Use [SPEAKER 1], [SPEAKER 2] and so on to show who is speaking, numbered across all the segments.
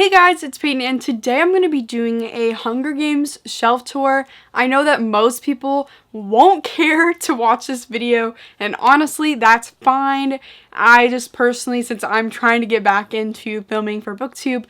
[SPEAKER 1] Hey guys, it's Peyton, and today I'm going to be doing a Hunger Games shelf tour. I know that most people won't care to watch this video, and honestly, that's fine. I just personally, since I'm trying to get back into filming for BookTube,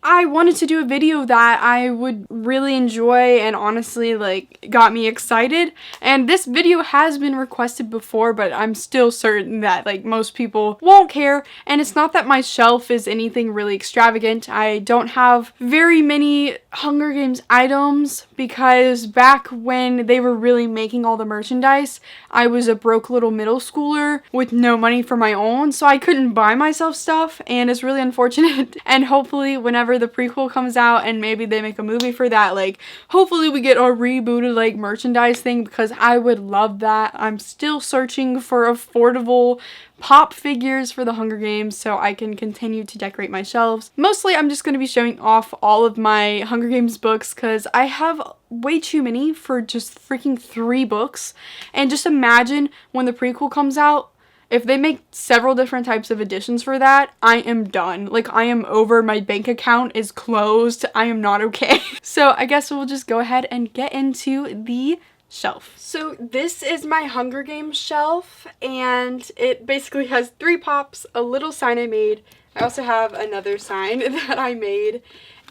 [SPEAKER 1] I wanted to do a video that I would really enjoy and honestly got me excited. And this video has been requested before, but I'm still certain that most people won't care. And it's not that my shelf is anything really extravagant. I don't have very many Hunger Games items because back when they were really making all the merchandise, I was a broke little middle schooler with no money for my own, so I couldn't buy myself stuff, and it's really unfortunate. And hopefully whenever the prequel comes out and maybe they make a movie for that, hopefully we get a rebooted merchandise thing, because I would love that. I'm still searching for affordable pop figures for the Hunger Games so I can continue to decorate my shelves. Mostly I'm just going to be showing off all of my Hunger Games books because I have way too many for just freaking 3 books. And just imagine when the prequel comes out, if they make several different types of editions for that, I am done. I am over. My bank account is closed. I am not okay. So I guess we'll just go ahead and get into the shelf. So this is my Hunger Games shelf, and it basically has 3 pops, a little sign I made. I also have another sign that I made,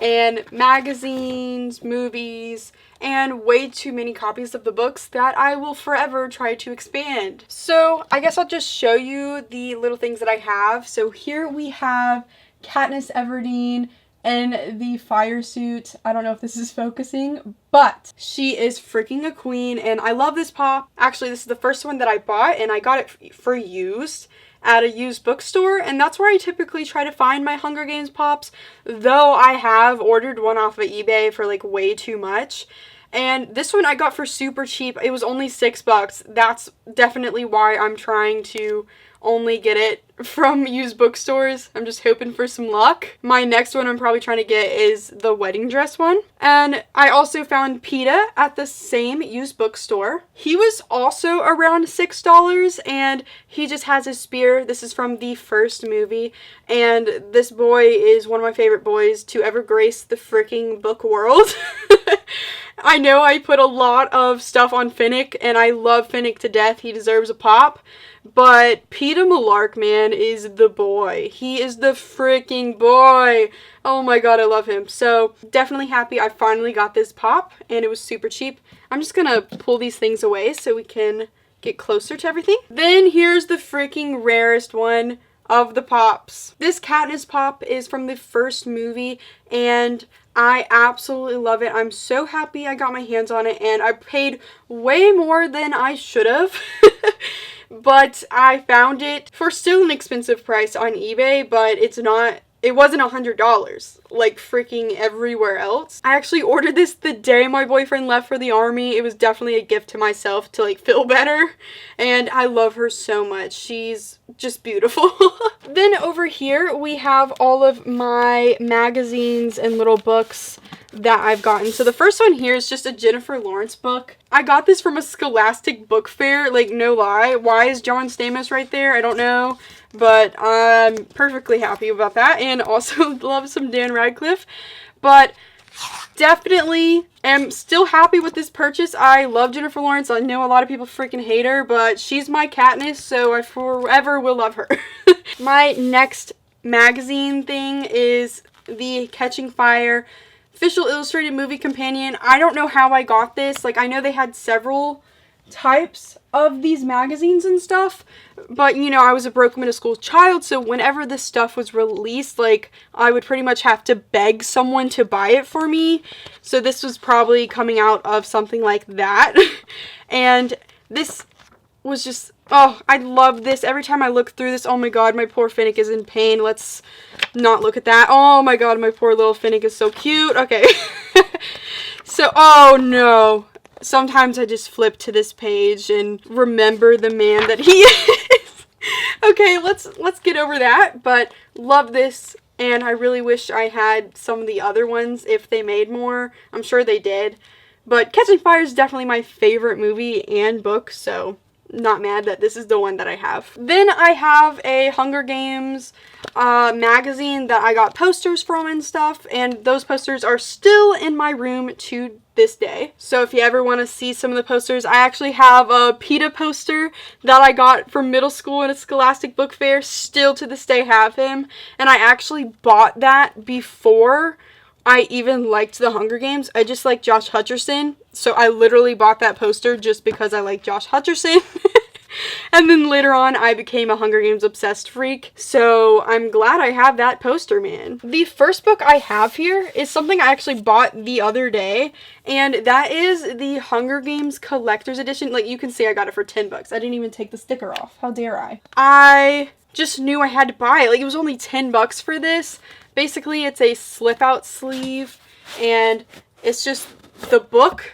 [SPEAKER 1] and magazines, movies, and way too many copies of the books that I will forever try to expand. So I guess I'll just show you the little things that I have. So here we have Katniss Everdeen in the fire suit. I don't know if this is focusing, but she is freaking a queen, and I love this pop. Actually, this is the first one that I bought, and I got it for used at a used bookstore, and that's where I typically try to find my Hunger Games pops, though I have ordered one off of eBay for way too much. And this one I got for super cheap. It was only $6. That's definitely why I'm trying to only get it from used bookstores. I'm just hoping for some luck. My next one I'm probably trying to get is the wedding dress one. And I also found PETA at the same used bookstore. He was also around $6, and he just has a spear. This is from the first movie, and this boy is one of my favorite boys to ever grace the freaking book world. I know I put a lot of stuff on Finnick, and I love Finnick to death. He deserves a pop. But Peter Malark, man, is the boy. He is the freaking boy. Oh my god, I love him. So definitely happy I finally got this pop, and it was super cheap. I'm just gonna pull these things away so we can get closer to everything. Then here's the freaking rarest one of the pops. This Katniss Pop is from the first movie, and I absolutely love it. I'm so happy I got my hands on it, and I paid way more than I should have. But I found it for still an expensive price on eBay, but it wasn't $100 like freaking everywhere else. I actually ordered this the day my boyfriend left for the army. It was definitely a gift to myself to feel better, and I love her so much. She's just beautiful. Then over here we have all of my magazines and little books that I've gotten. So the first one here is just a Jennifer Lawrence book. I got this from a Scholastic book fair, no lie. Why is John Stamos right there? I don't know, but I'm perfectly happy about that, and also love some Dan Radcliffe. But definitely am still happy with this purchase. I love Jennifer Lawrence. I know a lot of people freaking hate her, but she's my Katniss, so I forever will love her. My next magazine thing is the Catching Fire Official Illustrated Movie Companion. I don't know how I got this. I know they had several types of these magazines and stuff, but I was a broke middle school child, so whenever this stuff was released, I would pretty much have to beg someone to buy it for me. So this was probably coming out of something like that. And this was just, oh, I love this. Every time I look through this, oh my god, my poor Finnick is in pain. Let's not look at that. Oh my god, my poor little Finnick is so cute. Okay. So, oh no. Sometimes I just flip to this page and remember the man that he is. Okay, let's get over that, but love this, and I really wish I had some of the other ones if they made more. I'm sure they did, but Catching Fire is definitely my favorite movie and book, so not mad that this is the one that I have. Then I have a Hunger Games magazine that I got posters from and stuff, and those posters are still in my room to this day. So if you ever want to see some of the posters, I actually have a PETA poster that I got from middle school in a Scholastic book fair. Still to this day have him, and I actually bought that before I even liked the Hunger Games. I just like Josh Hutcherson, so I literally bought that poster just because I like Josh Hutcherson. And then later on, I became a Hunger Games obsessed freak, so I'm glad I have that poster, man. The first book I have here is something I actually bought the other day, and that is the Hunger Games Collector's Edition. Like, you can see I got it for 10 bucks. I didn't even take the sticker off. How dare I? I just knew I had to buy it. Like, it was only 10 bucks for this. Basically, it's a slip-out sleeve, and it's just the book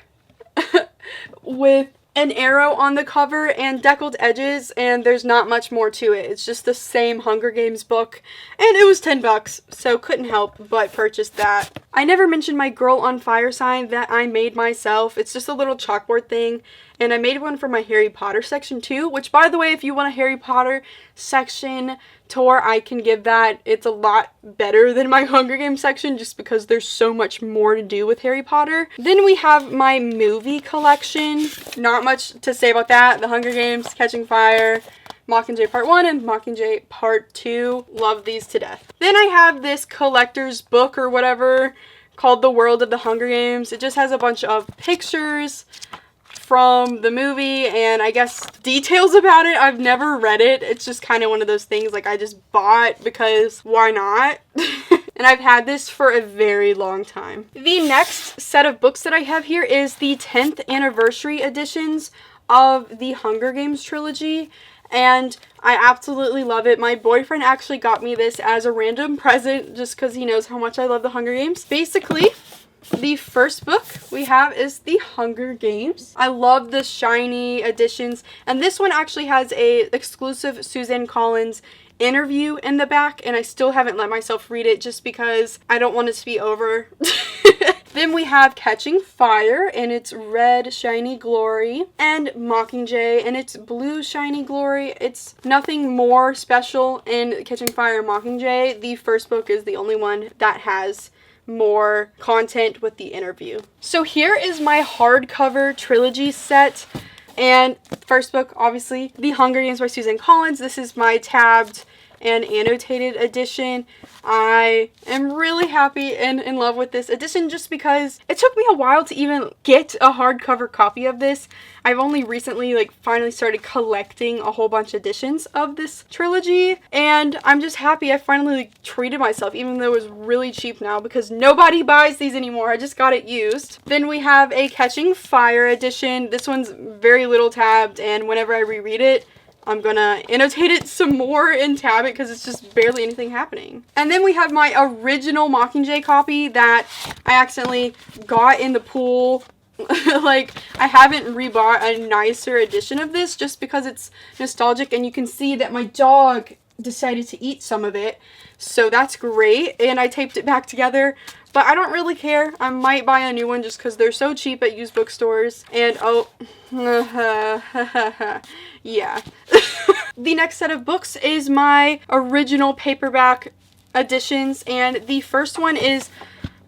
[SPEAKER 1] with an arrow on the cover and deckled edges, and there's not much more to it. It's just the same Hunger Games book, and it was 10 bucks, so couldn't help but purchase that. I never mentioned my Girl on Fire sign that I made myself. It's just a little chalkboard thing, and I made one for my Harry Potter section too, which, by the way, if you want a Harry Potter section tour, I can give that. It's a lot better than my Hunger Games section just because there's so much more to do with Harry Potter. Then we have my movie collection. Not much to say about that. The Hunger Games, Catching Fire, Mockingjay Part 1 and Mockingjay Part 2. Love these to death. Then I have this collector's book or whatever called The World of the Hunger Games. It just has a bunch of pictures from the movie and I guess details about it. I've never read it. It's just kind of one of those things like I just bought because why not? And I've had this for a very long time. The next set of books that I have here is the 10th anniversary editions of the Hunger Games trilogy, and I absolutely love it. My boyfriend actually got me this as a random present just because he knows how much I love the Hunger Games. Basically, the first book we have is The Hunger Games. I love the shiny editions, and this one actually has a exclusive Suzanne Collins interview in the back, and I still haven't let myself read it just because I don't want it to be over. Then we have Catching Fire in its red shiny glory, and Mockingjay in its blue shiny glory. It's nothing more special in Catching Fire and Mockingjay. The first book is the only one that has more content with the interview. So here is my hardcover trilogy set. And first book, obviously, The Hunger Games by Suzanne Collins. This is my tabbed and annotated edition. I am really happy and in love with this edition just because it took me a while to even get a hardcover copy of this. I've only recently finally started collecting a whole bunch of editions of this trilogy, and I'm just happy I finally treated myself, even though it was really cheap now because nobody buys these anymore. I just got it used. Then we have a Catching Fire edition. This one's very little tabbed, and whenever I reread it, I'm gonna annotate it some more and tab it because it's just barely anything happening. And then we have my original Mockingjay copy that I accidentally got in the pool. I haven't rebought a nicer edition of this just because it's nostalgic, and you can see that my dog decided to eat some of it. So that's great, and I taped it back together. But I don't really care. I might buy a new one just because they're so cheap at used bookstores. And oh, yeah. The next set of books is my original paperback editions. And the first one is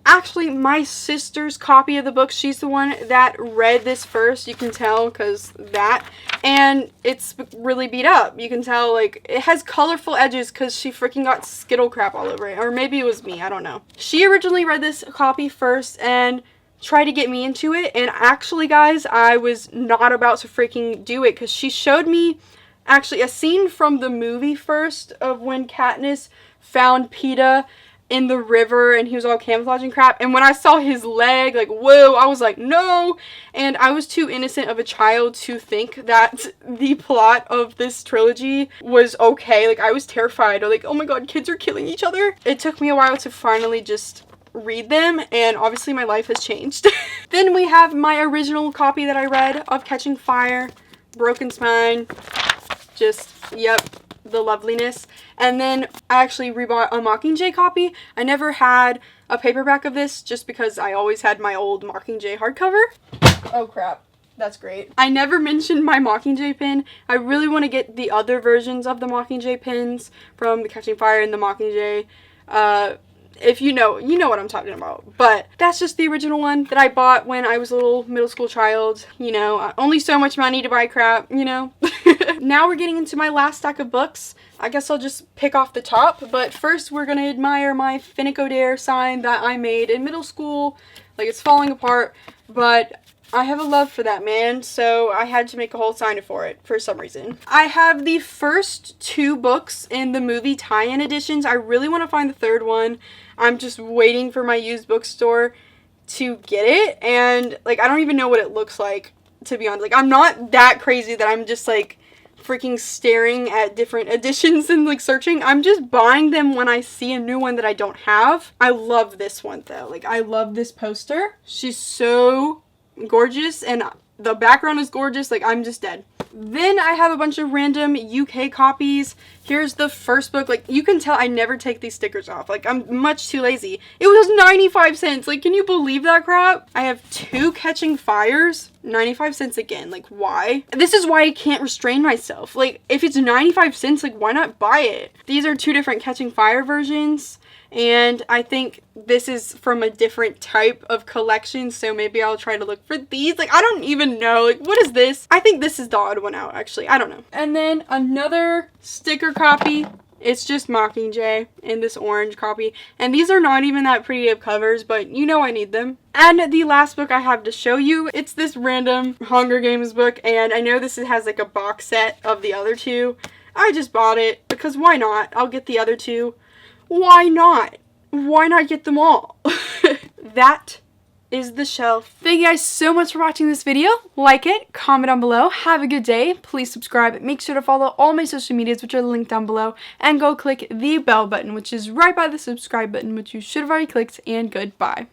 [SPEAKER 1] actually my sister's copy of the book. She's the one that read this first. You can tell because that. And it's really beat up. You can tell, it has colorful edges because she freaking got Skittle crap all over it. Or maybe it was me. I don't know. She originally read this copy first and tried to get me into it. And actually, guys, I was not about to freaking do it because she showed me actually a scene from the movie first of when Katniss found PETA in the river and he was all camouflage and crap, and when I saw his leg, whoa, I was like, no. And I was too innocent of a child to think that the plot of this trilogy was okay. I was terrified, oh my god, kids are killing each other. It took me a while to finally just read them, and obviously my life has changed. Then we have my original copy that I read of Catching Fire, Broken Spine, just, yep, the loveliness. And then I actually rebought a Mockingjay copy. I never had a paperback of this just because I always had my old Mockingjay hardcover. Oh crap. That's great. I never mentioned my Mockingjay pin. I really want to get the other versions of the Mockingjay pins from the Catching Fire and the Mockingjay. If you know what I'm talking about. But that's just the original one that I bought when I was a little middle school child. You know, only so much money to buy crap, you know. Now we're getting into my last stack of books. I guess I'll just pick off the top. But first we're going to admire my Finnick Odair sign that I made in middle school. Like, it's falling apart, but I have a love for that man, so I had to make a whole sign for it for some reason. I have the first 2 books in the movie tie-in editions. I really want to find the third one. I'm just waiting for my used bookstore to get it, and like, I don't even know what it looks like, to be honest. Like, I'm not that crazy that I'm just like freaking staring at different editions and like searching. I'm just buying them when I see a new one that I don't have. I love this one though. Like, I love this poster. She's so gorgeous and the background is gorgeous. Like, I'm just dead. Then I have a bunch of random UK copies. Here's the first book. Like, you can tell I never take these stickers off. Like, I'm much too lazy. It was 95 cents. Like, can you believe that crap? I have 2 Catching Fires. 95 cents again. Like, why? This is why I can't restrain myself. Like, if it's 95 cents, like, why not buy it? These are 2 different Catching Fire versions. And I think this is from a different type of collection, so maybe I'll try to look for these. Like, I don't even know. Like, what is this? I think this is the odd one out, actually. I don't know. And then another sticker copy. It's just Mockingjay in this orange copy. And these are not even that pretty of covers, but you know I need them. And the last book I have to show you, it's this random Hunger Games book. And I know this has like a box set of the other 2. I just bought it because why not? I'll get the other 2. Why not? Why not get them all? That is the shelf. Thank you guys so much for watching this video. Like it, comment down below. Have a good day. Please subscribe. Make sure to follow all my social medias, which are linked down below. And go click the bell button, which is right by the subscribe button, which you should have already clicked. And goodbye.